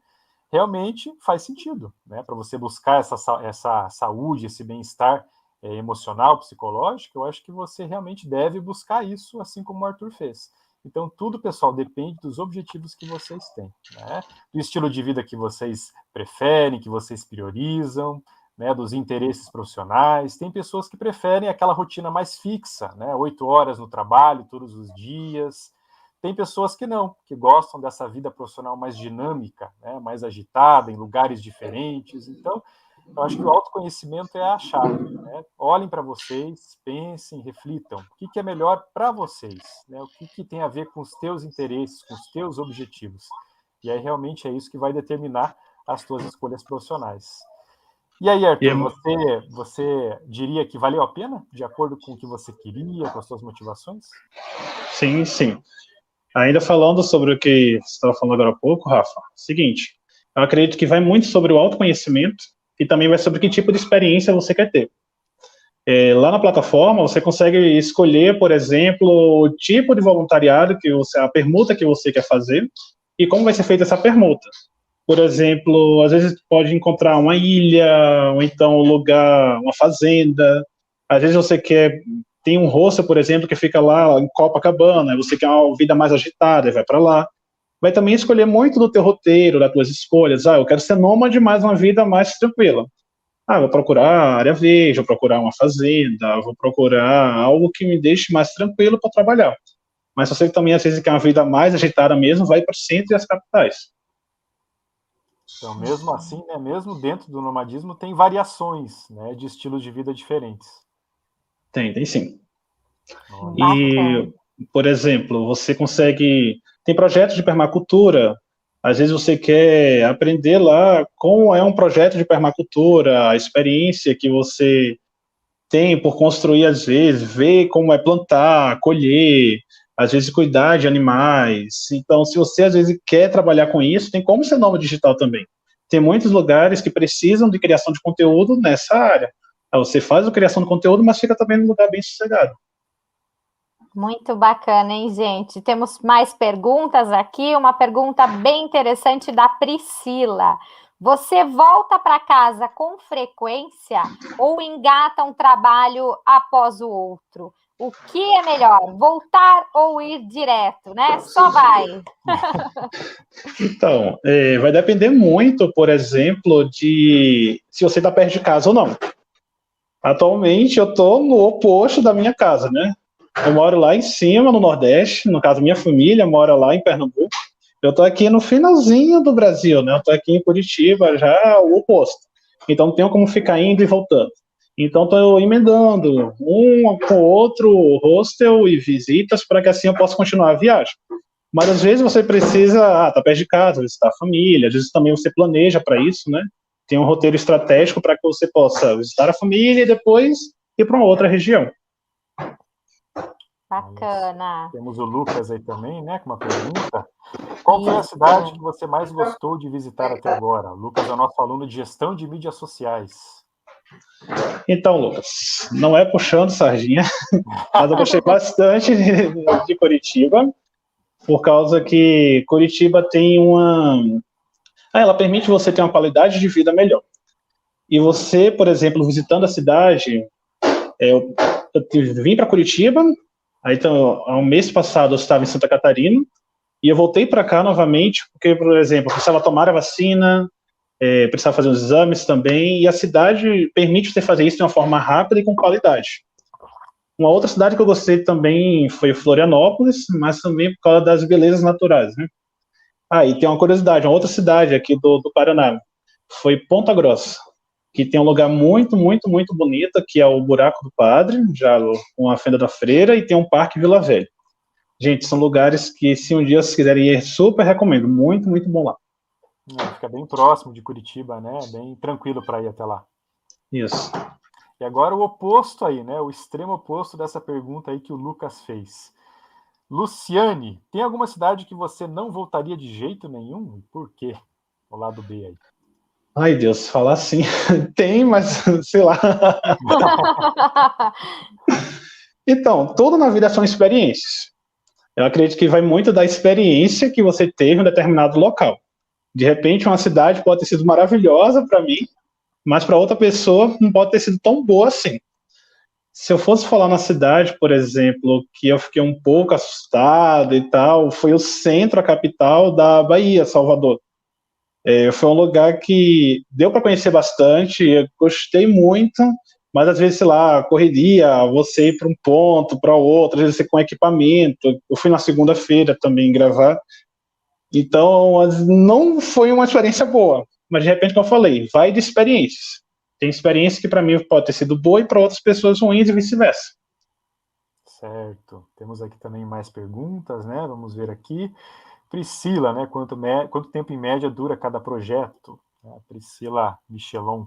realmente faz sentido, né, para você buscar essa saúde, esse bem-estar emocional, psicológico. Eu acho que você realmente deve buscar isso, assim como o Arthur fez. Então, tudo, pessoal, depende dos objetivos que vocês têm, né, do estilo de vida que vocês preferem, que vocês priorizam, né, dos interesses profissionais. Tem pessoas que preferem aquela rotina mais fixa, né, 8 horas no trabalho todos os dias. Tem pessoas que não, que gostam dessa vida profissional mais dinâmica, né, mais agitada, em lugares diferentes. Então, eu acho que o autoconhecimento é a chave. Né? Olhem para vocês, pensem, reflitam. O que é melhor para vocês? Né? O que tem a ver com os teus interesses, com os teus objetivos? E aí, realmente, é isso que vai determinar as tuas escolhas profissionais. E aí, Arthur, você diria que valeu a pena, de acordo com o que você queria, com as suas motivações? Sim, sim. Ainda falando sobre o que você estava falando agora há pouco, Rafa, seguinte, eu acredito que vai muito sobre o autoconhecimento e também vai sobre que tipo de experiência você quer ter. Lá na plataforma, você consegue escolher, por exemplo, o tipo de voluntariado, a permuta que você quer fazer e como vai ser feita essa permuta. Por exemplo, às vezes pode encontrar uma ilha, ou então um lugar, uma fazenda. Às vezes você tem um hostel, por exemplo, que fica lá em Copacabana, você quer uma vida mais agitada e vai para lá. Vai também escolher muito do teu roteiro, das tuas escolhas. Eu quero ser nômade, mas uma vida mais tranquila. Vou procurar área verde, vou procurar uma fazenda, vou procurar algo que me deixe mais tranquilo para trabalhar. Mas você também, às vezes, quer uma vida mais agitada mesmo, vai para o centro e as capitais. Então, mesmo assim, né, mesmo dentro do nomadismo, tem variações, né, de estilos de vida diferentes. Tem sim. Bacana. E, por exemplo, você consegue... Tem projetos de permacultura. Às vezes você quer aprender lá como é um projeto de permacultura, a experiência que você tem por construir, às vezes, ver como é plantar, colher, às vezes cuidar de animais. Então, se você, às vezes, quer trabalhar com isso, tem como ser nômade digital também. Tem muitos lugares que precisam de criação de conteúdo nessa área. Você faz a criação de conteúdo, mas fica também num lugar bem sossegado. Muito bacana, hein, gente? Temos mais perguntas aqui. Uma pergunta bem interessante da Priscila. Você volta para casa com frequência ou engata um trabalho após o outro? O que é melhor, voltar ou ir direto, né? Só vai. Então, vai depender muito, por exemplo, de se você está perto de casa ou não. Atualmente, eu estou no oposto da minha casa, né? Eu moro lá em cima, no Nordeste, no caso, minha família mora lá em Pernambuco. Eu estou aqui no finalzinho do Brasil, né? Eu estou aqui em Curitiba, já o oposto. Então, não tenho como ficar indo e voltando. Então, estou emendando um com o outro hostel e visitas para que assim eu possa continuar a viagem. Mas, às vezes, você precisa, tá perto de casa, visitar a família, às vezes também você planeja para isso, né? Tem um roteiro estratégico para que você possa visitar a família e depois ir para uma outra região. Bacana. Temos o Lucas aí também, né, com uma pergunta. Qual foi a cidade que você mais gostou de visitar até agora? O Lucas é o nosso aluno de gestão de mídias sociais. Então, Lucas, não é puxando sardinha, mas eu gostei bastante de Curitiba, por causa que Curitiba tem ela permite você ter uma qualidade de vida melhor. E você, por exemplo, visitando a cidade, eu vim para Curitiba, aí então, há um mês passado eu estava em Santa Catarina, e eu voltei para cá novamente, porque, por exemplo, precisava tomar a vacina, precisava fazer os exames também, e a cidade permite você fazer isso de uma forma rápida e com qualidade. Uma outra cidade que eu gostei também foi Florianópolis, mas também por causa das belezas naturais, né? E tem uma curiosidade, uma outra cidade aqui do Paraná, foi Ponta Grossa, que tem um lugar muito, muito, muito bonito, que é o Buraco do Padre, já com a Fenda da Freira, e tem um Parque Vila Velha. Gente, são lugares que, se um dia vocês quiserem ir, super recomendo. Muito, muito bom lá. Fica bem próximo de Curitiba, né? Bem tranquilo para ir até lá. Isso. E agora o oposto aí, né? O extremo oposto dessa pergunta aí que o Lucas fez. Luciane, tem alguma cidade que você não voltaria de jeito nenhum? E por quê? O lado B aí. Ai, Deus, falar assim. Tem, mas sei lá. Então, tudo na vida são experiências. Eu acredito que vai muito da experiência que você teve em um determinado local. De repente, uma cidade pode ter sido maravilhosa para mim, mas para outra pessoa não pode ter sido tão boa assim. Se eu fosse falar na cidade, por exemplo, que eu fiquei um pouco assustado e tal, foi o centro, a capital da Bahia, Salvador. Foi um lugar que deu para conhecer bastante, eu gostei muito, mas às vezes, sei lá, correria, você ir para um ponto, para outro, às vezes você com equipamento. Eu fui na segunda-feira também gravar, então não foi uma experiência boa, mas de repente, como eu falei, vai de experiências. Tem experiência que para mim pode ter sido boa e para outras pessoas ruins e vice-versa. Certo. Temos aqui também mais perguntas, né? Vamos ver aqui. Priscila, né? Quanto tempo em média dura cada projeto? Priscila Michelon.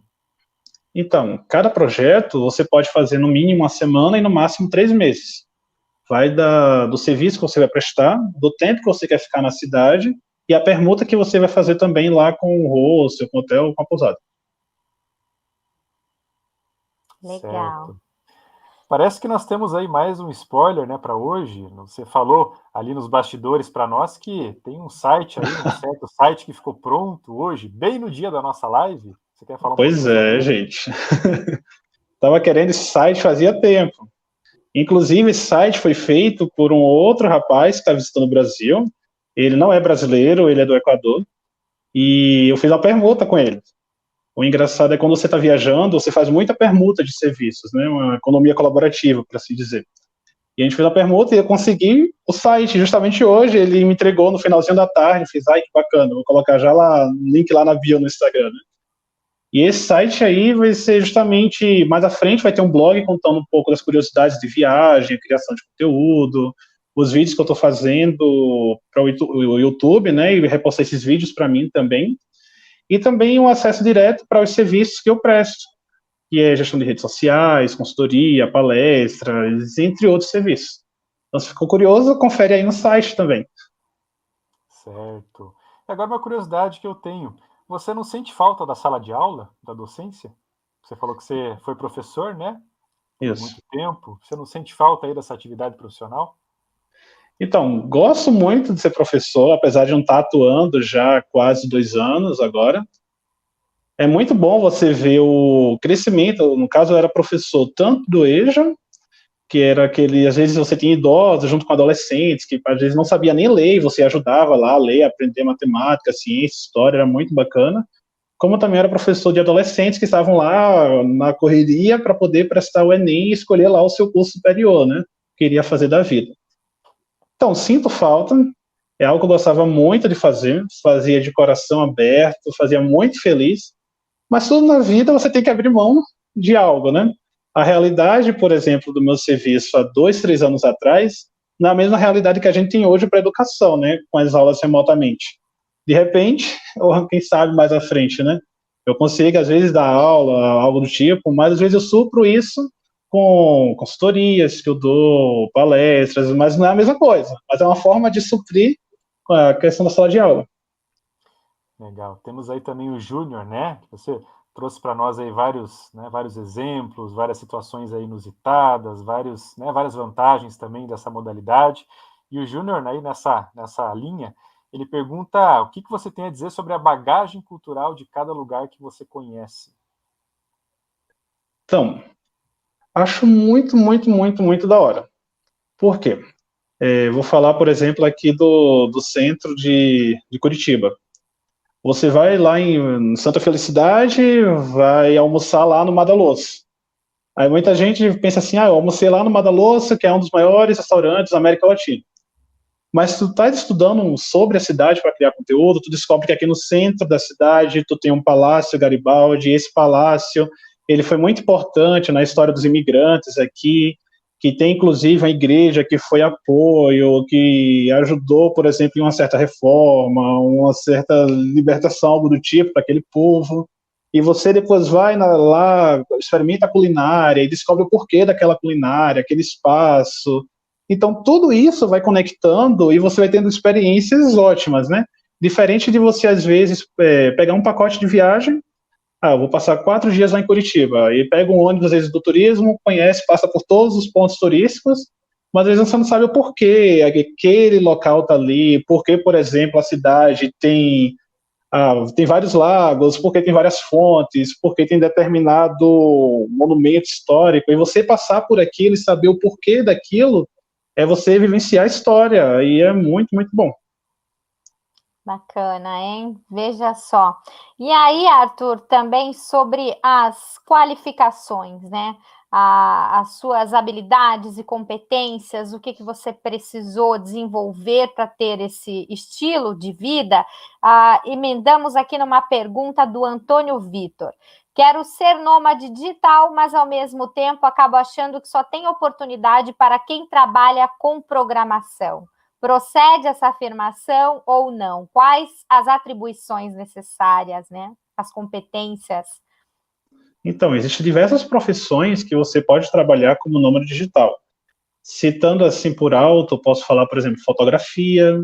Então, cada projeto você pode fazer no mínimo uma semana e no máximo 3 meses. Vai do serviço que você vai prestar, do tempo que você quer ficar na cidade e a permuta que você vai fazer também lá com o hostel, com o hotel, com a pousada. Legal. Certo. Parece que nós temos aí mais um spoiler, né, para hoje. Você falou ali nos bastidores para nós que tem um site aí, um certo site que ficou pronto hoje, bem no dia da nossa live. Você quer falar um pouquinho sobre Pois é, gente. Tava querendo esse site fazia tempo. Inclusive, esse site foi feito por um outro rapaz que está visitando o Brasil. Ele não é brasileiro, ele é do Equador. E eu fiz uma permuta com ele. O engraçado é quando você está viajando, você faz muita permuta de serviços, né? Uma economia colaborativa, para assim dizer. E a gente fez a permuta e eu consegui o site. Justamente hoje, ele me entregou no finalzinho da tarde. Fiz, ai, que bacana, vou colocar já lá, link lá na bio no Instagram, né? E esse site aí vai ser justamente, mais à frente vai ter um blog contando um pouco das curiosidades de viagem, criação de conteúdo, os vídeos que eu estou fazendo para o YouTube, né, e repostar esses vídeos para mim também, e também um acesso direto para os serviços que eu presto, que é gestão de redes sociais, consultoria, palestras, entre outros serviços. Então, se ficou curioso, confere aí no site também. Certo. E agora uma curiosidade que eu tenho. Você não sente falta da sala de aula, da docência? Você falou que você foi professor, né? Por Isso. muito tempo. Você não sente falta aí dessa atividade profissional? Então, gosto muito de ser professor, apesar de não estar atuando já há quase 2 anos agora. É muito bom você ver o crescimento. No caso, eu era professor tanto do EJA, que era aquele, às vezes você tinha idosos junto com adolescentes, que às vezes não sabia nem ler, e você ajudava lá a ler, a aprender matemática, ciência, história, era muito bacana. Como também era professor de adolescentes que estavam lá na correria para poder prestar o Enem e escolher lá o seu curso superior, né? Queria fazer da vida. Então, sinto falta, é algo que eu gostava muito de fazer, fazia de coração aberto, fazia muito feliz, mas tudo na vida você tem que abrir mão de algo, né? A realidade, por exemplo, do meu serviço há 2, 3 anos atrás, não é a mesma realidade que a gente tem hoje para a educação, né? Com as aulas remotamente. De repente, ou quem sabe mais à frente, né? Eu consigo, às vezes, dar aula, algo do tipo, mas às vezes eu supro isso com consultorias que eu dou, palestras, mas não é a mesma coisa. Mas é uma forma de suprir a questão da sala de aula. Legal. Temos aí também o Júnior, né? Você trouxe para nós aí vários exemplos, várias situações aí inusitadas, várias vantagens também dessa modalidade. E o Júnior, aí nessa linha, ele pergunta o que você tem a dizer sobre a bagagem cultural de cada lugar que você conhece. Então, acho muito, muito, muito, muito da hora. Por quê? Vou falar, por exemplo, aqui do centro de Curitiba. Você vai lá em Santa Felicidade, vai almoçar lá no Madaloso. Aí muita gente pensa assim, eu almocei lá no Madaloso, que é um dos maiores restaurantes da América Latina. Mas se tu tá estudando sobre a cidade para criar conteúdo, tu descobre que aqui no centro da cidade tu tem um Palácio Garibaldi, e esse palácio, ele foi muito importante na história dos imigrantes aqui, que tem inclusive a igreja que foi apoio, que ajudou, por exemplo, em uma certa reforma, uma certa libertação, algo do tipo, para aquele povo. E você depois vai lá, experimenta a culinária e descobre o porquê daquela culinária, aquele espaço. Então, tudo isso vai conectando e você vai tendo experiências ótimas, né? Diferente de você, às vezes, pegar um pacote de viagem, eu vou passar 4 dias lá em Curitiba, e pega um ônibus, às vezes, do turismo, conhece, passa por todos os pontos turísticos, mas às vezes você não sabe o porquê aquele local está ali, porque, por exemplo, a cidade tem vários lagos, porque tem várias fontes, porque tem determinado monumento histórico, e você passar por aquilo e saber o porquê daquilo, é você vivenciar a história, e é muito, muito bom. Bacana, hein? Veja só. E aí, Arthur, também sobre as qualificações, né? As suas habilidades e competências, o que você precisou desenvolver para ter esse estilo de vida. Emendamos aqui numa pergunta do Antônio Vitor. Quero ser nômade digital, mas ao mesmo tempo acabo achando que só tem oportunidade para quem trabalha com programação. Procede essa afirmação ou não? Quais as atribuições necessárias, né? As competências? Então, existem diversas profissões que você pode trabalhar como nômade digital. Citando assim por alto, eu posso falar, por exemplo, fotografia,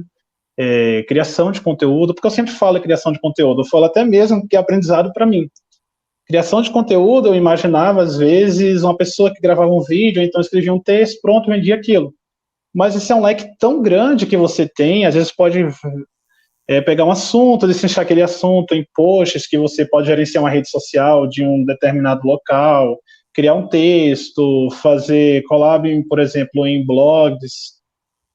criação de conteúdo, porque eu sempre falo em criação de conteúdo, eu falo até mesmo que é aprendizado para mim. Criação de conteúdo, eu imaginava, às vezes, uma pessoa que gravava um vídeo, então escrevia um texto, pronto, vendia aquilo. Mas esse é um leque tão grande que você tem, às vezes pode pegar um assunto, destrinchar aquele assunto em posts que você pode gerenciar uma rede social de um determinado local, criar um texto, fazer collab, por exemplo, em blogs.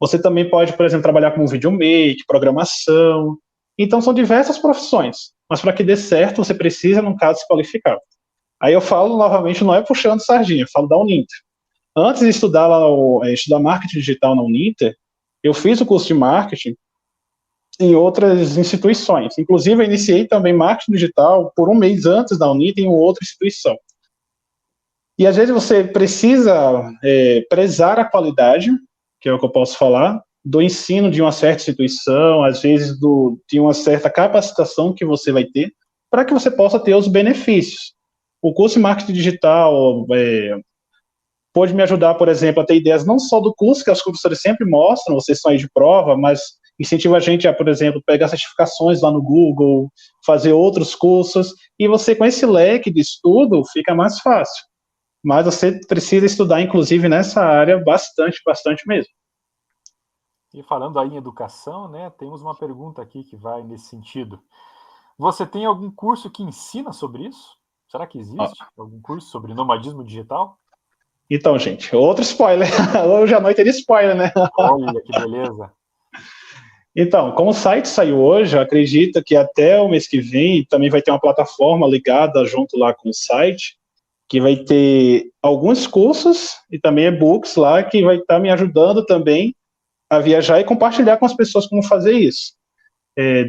Você também pode, por exemplo, trabalhar como videomaker, programação. Então, são diversas profissões. Mas para que dê certo, você precisa, no caso, se qualificar. Aí eu falo, novamente, não é puxando sardinha, eu falo da Uninter. Antes de estudar estudar marketing digital na Uninter, eu fiz o curso de marketing em outras instituições. Inclusive, eu iniciei também marketing digital por um mês antes da Uninter em outra instituição. E às vezes você precisa prezar a qualidade, que é o que eu posso falar, do ensino de uma certa instituição, às vezes de uma certa capacitação que você vai ter, para que você possa ter os benefícios. O curso de marketing digital pode me ajudar, por exemplo, a ter ideias não só do curso, que os professores sempre mostram, vocês estão aí de prova, mas incentiva a gente a, por exemplo, pegar certificações lá no Google, fazer outros cursos, e você, com esse leque de estudo, fica mais fácil. Mas você precisa estudar, inclusive, nessa área, bastante, bastante mesmo. E falando aí em educação, né, temos uma pergunta aqui que vai nesse sentido. Você tem algum curso que ensina sobre isso? Será que existe algum curso sobre nomadismo digital? Então, gente, outro spoiler. Hoje à noite teria spoiler, né? Olha que beleza. Então, como o site saiu hoje, eu acredito que até o mês que vem também vai ter uma plataforma ligada junto lá com o site, que vai ter alguns cursos e também e-books lá que vai estar me ajudando também a viajar e compartilhar com as pessoas como fazer isso.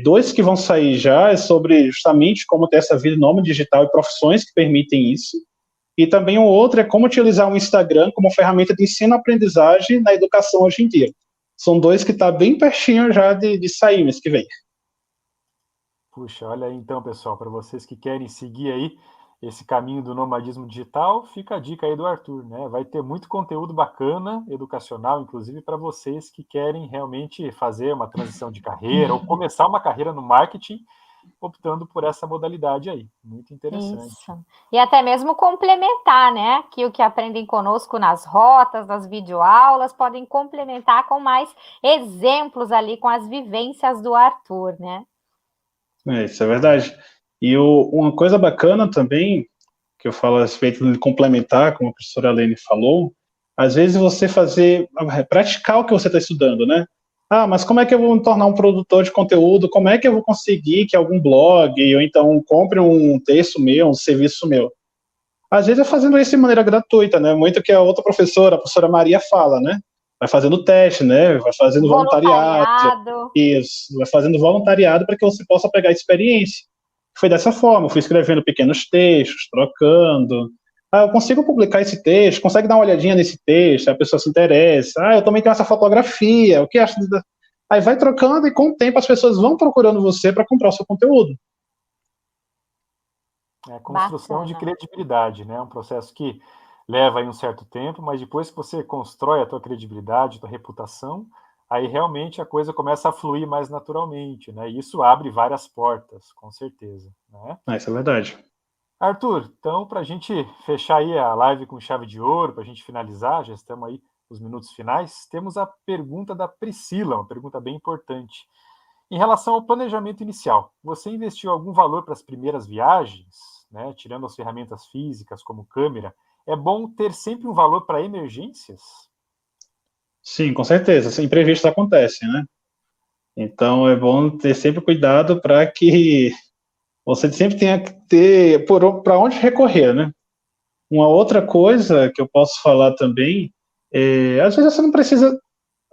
2 que vão sair já é sobre justamente como ter essa vida nômade digital e profissões que permitem isso. E também o outro é como utilizar o Instagram como ferramenta de ensino-aprendizagem na educação hoje em dia. São 2 que está bem pertinho já de sair mês que vem. Puxa, olha aí então, pessoal, para vocês que querem seguir aí esse caminho do nomadismo digital, fica a dica aí do Arthur, né? Vai ter muito conteúdo bacana, educacional, inclusive para vocês que querem realmente fazer uma transição de carreira ou começar uma carreira no marketing, optando por essa modalidade aí. Muito interessante. Isso. E até mesmo complementar, né? Que o que aprendem conosco nas rotas, nas videoaulas, podem complementar com mais exemplos ali, com as vivências do Arthur, né? Isso é verdade. E uma coisa bacana também, que eu falo a respeito de complementar, como a professora Lene falou, às vezes você praticar o que você está estudando, né? Ah, mas como é que eu vou me tornar um produtor de conteúdo? Como é que eu vou conseguir que algum blog, ou então compre um texto meu, um serviço meu? Às vezes é fazendo isso de maneira gratuita, né? Muito que a outra professora, a professora Maria, fala, né? Vai fazendo teste, né? Vai fazendo voluntariado. Voluntariado. Isso, vai fazendo voluntariado para que você possa pegar experiência. Foi dessa forma, eu fui escrevendo pequenos textos, trocando. Ah, eu consigo publicar esse texto, consegue dar uma olhadinha nesse texto, a pessoa se interessa. Ah, eu também tenho essa fotografia, o que acha? Aí vai trocando e com o tempo as pessoas vão procurando você para comprar o seu conteúdo. É a construção de credibilidade, né? É um processo que leva aí um certo tempo, mas depois que você constrói a tua credibilidade, a tua reputação, aí realmente a coisa começa a fluir mais naturalmente, né? E isso abre várias portas, com certeza, né? Ah, isso é verdade. Arthur, então, para a gente fechar aí a live com chave de ouro, para a gente finalizar, já estamos aí nos minutos finais, temos a pergunta da Priscila, uma pergunta bem importante. Em relação ao planejamento inicial, você investiu algum valor para as primeiras viagens, né, tirando as ferramentas físicas como câmera? É bom ter sempre um valor para emergências? Sim, com certeza. Imprevistos acontecem, né? Então é bom ter sempre cuidado para que você sempre tenha que ter para onde recorrer, né? Uma outra coisa que eu posso falar também às vezes você não precisa,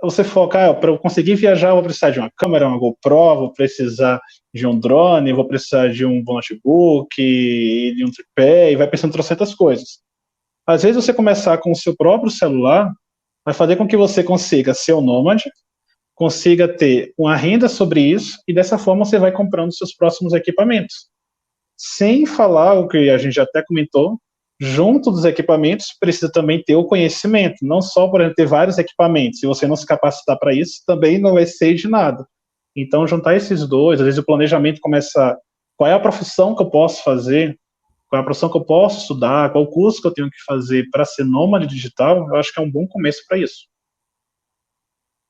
você focar, para eu conseguir viajar, eu vou precisar de uma câmera, uma GoPro, vou precisar de um drone, vou precisar de um notebook, de um tripé, e vai pensando em trocentas coisas. Às vezes você começar com o seu próprio celular vai fazer com que você consiga ser um nômade, consiga ter uma renda sobre isso, e dessa forma você vai comprando seus próximos equipamentos. Sem falar o que a gente já até comentou, junto dos equipamentos precisa também ter o conhecimento, não só por exemplo, ter vários equipamentos, se você não se capacitar para isso, também não vai ser de nada. Então, juntar esses dois, às vezes o planejamento começa, qual é a profissão que eu posso fazer, qual é a profissão que eu posso estudar, qual o curso que eu tenho que fazer para ser nômade digital, eu acho que é um bom começo para isso.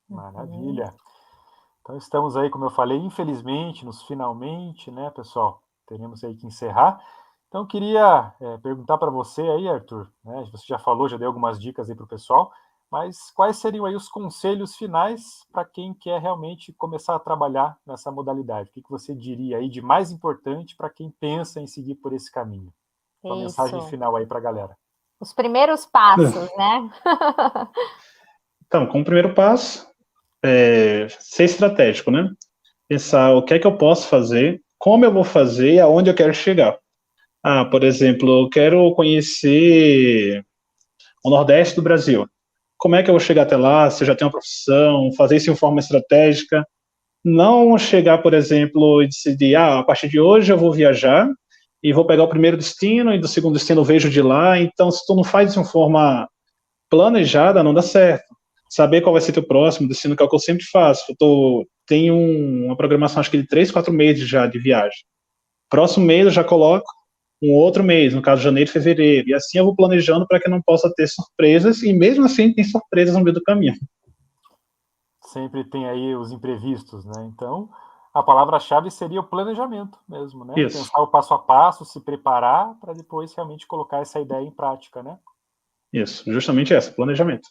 Maravilha. Então estamos aí, como eu falei, infelizmente, nos finalmente, né, pessoal? Teremos aí que encerrar. Então eu queria perguntar para você aí, Arthur, né? Você já falou, já deu algumas dicas aí para o pessoal, mas quais seriam aí os conselhos finais para quem quer realmente começar a trabalhar nessa modalidade? O que você diria aí de mais importante para quem pensa em seguir por esse caminho? Uma mensagem final aí para a galera. Os primeiros passos, né? Então, como primeiro passo, ser estratégico, né? Pensar o que é que eu posso fazer, como eu vou fazer e aonde eu quero chegar. Ah, por exemplo, eu quero conhecer o Nordeste do Brasil. Como é que eu vou chegar até lá? Se eu já tenho uma profissão, fazer isso de forma estratégica. Não chegar, por exemplo, e decidir, a partir de hoje eu vou viajar e vou pegar o primeiro destino e do segundo destino eu vejo de lá. Então, se tu não faz isso de forma planejada, não dá certo. Saber qual vai ser teu próximo destino, que é o que eu sempre faço. Tenho uma programação, acho que de 3, 4 meses já de viagem. Próximo mês eu já coloco um outro mês, no caso janeiro e fevereiro. E assim eu vou planejando para que não possa ter surpresas, e mesmo assim tem surpresas no meio do caminho. Sempre tem aí os imprevistos, né? Então, a palavra-chave seria o planejamento mesmo, né? Isso. Pensar o passo a passo, se preparar para depois realmente colocar essa ideia em prática, né? Isso, justamente essa, planejamento.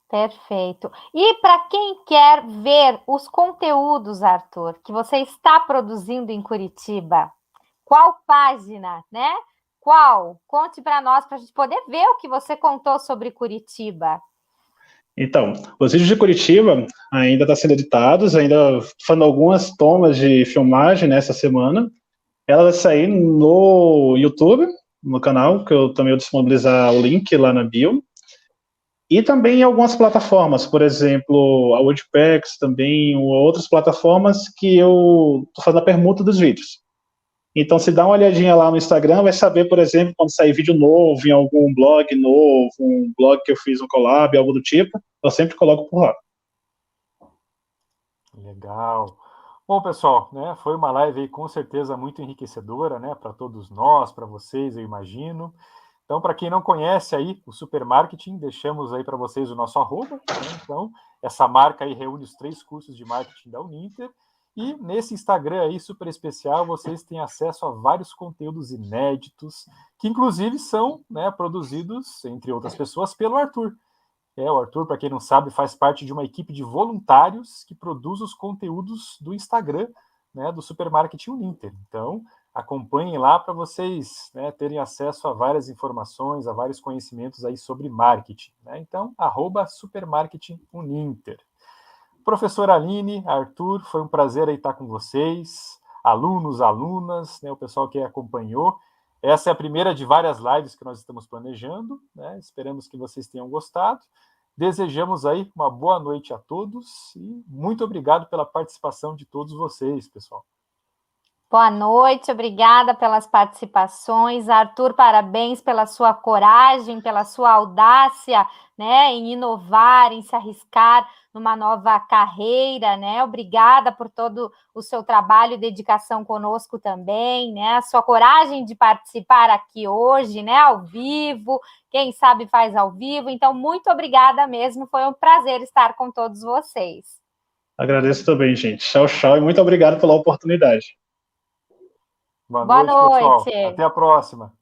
Perfeito. E para quem quer ver os conteúdos, Arthur, que você está produzindo em Curitiba, qual página, né? Qual? Conte para nós, para a gente poder ver o que você contou sobre Curitiba. Então, os vídeos de Curitiba ainda estão sendo editados, ainda fazendo algumas tomas de filmagem nessa semana. Ela vai sair no YouTube, no canal, que eu também vou disponibilizar o link lá na bio. E também em algumas plataformas, por exemplo, a Wordpex, também, ou outras plataformas que eu estou fazendo a permuta dos vídeos. Então, se dá uma olhadinha lá no Instagram, vai saber, por exemplo, quando sair vídeo novo, em algum blog novo, um blog que eu fiz um collab, algo do tipo, eu sempre coloco por lá. Legal. Bom, pessoal, né, foi uma live aí com certeza muito enriquecedora, né, para todos nós, para vocês, eu imagino. Então, para quem não conhece aí o Supermarketing, deixamos aí para vocês o nosso arroba, né? Então, essa marca aí reúne os 3 cursos de marketing da Uninter. E nesse Instagram aí super especial, vocês têm acesso a vários conteúdos inéditos, que inclusive são, né, produzidos, entre outras pessoas, pelo Arthur. O Arthur, para quem não sabe, faz parte de uma equipe de voluntários que produz os conteúdos do Instagram, né, do Supermarketing Uninter. Então, acompanhem lá para vocês, né, terem acesso a várias informações, a vários conhecimentos aí sobre marketing, né? Então, @Supermarketing Uninter. Professora Aline, Arthur, foi um prazer aí estar com vocês, alunos, alunas, né, o pessoal que acompanhou. Essa é a primeira de várias lives que nós estamos planejando, né? Esperamos que vocês tenham gostado. Desejamos aí uma boa noite a todos e muito obrigado pela participação de todos vocês, pessoal. Boa noite, obrigada pelas participações. Arthur, parabéns pela sua coragem, pela sua audácia, né, em inovar, em se arriscar numa nova carreira, né? Obrigada por todo o seu trabalho e dedicação conosco também, né? A sua coragem de participar aqui hoje, né, ao vivo, quem sabe faz ao vivo. Então, muito obrigada mesmo, foi um prazer estar com todos vocês. Agradeço também, gente. Tchau, tchau, e muito obrigado pela oportunidade. Boa noite, pessoal. Até a próxima.